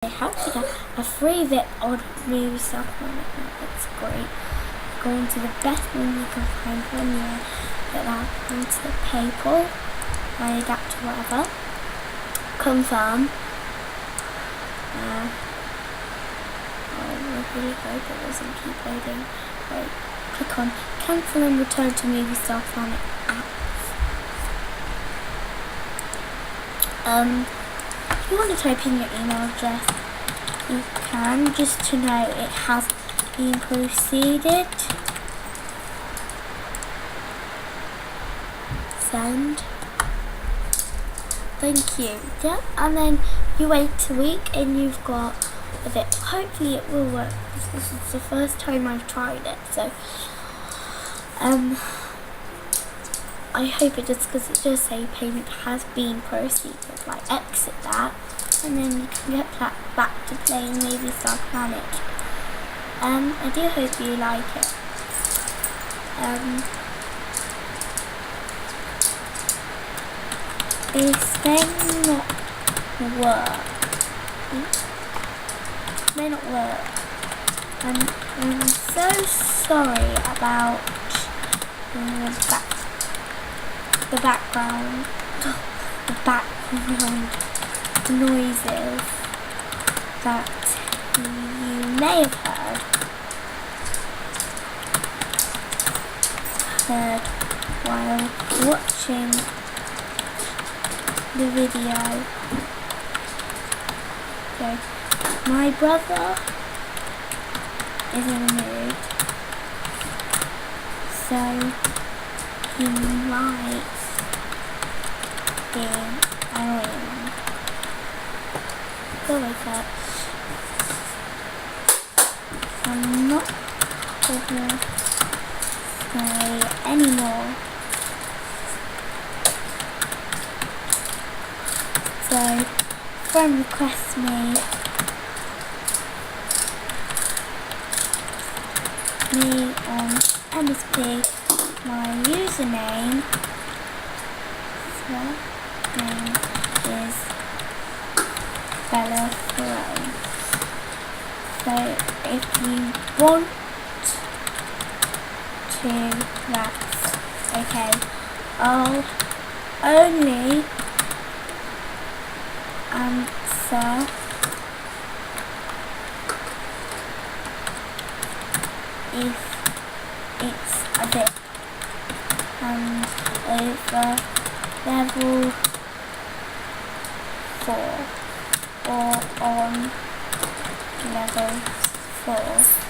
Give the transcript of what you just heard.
How to get a free VIP on Movie Star Planet. It's great. Go into the best one you can find one year. Get that onto the PayPal, my adapter, whatever. Confirm. Really hope it doesn't keep loading. Wait, click on cancel and return to Movie Star Planet app. If you want to type in your email address, you can, just to know it has been proceeded. Send. Thank you. Yeah, and then you wait a week and you've got a bit. Hopefully it will work. This is the first time I've tried it, so I hope it does, because it does say payment has been proceeded. Like, exit that, and then you can get back to playing Movie Star Planet. I do hope you like it. This may not work. May not work. I'm so sorry about the background noises that you may have heard while watching the video. Okay, my brother is in a mood, so he might be annoying. Go wake up. I'm not gonna say anymore. So, friend requests me on MSP. My username is Bella Throne. So if you want to, that's okay. I'll only answer if it's a bit over level 4 or on level 4.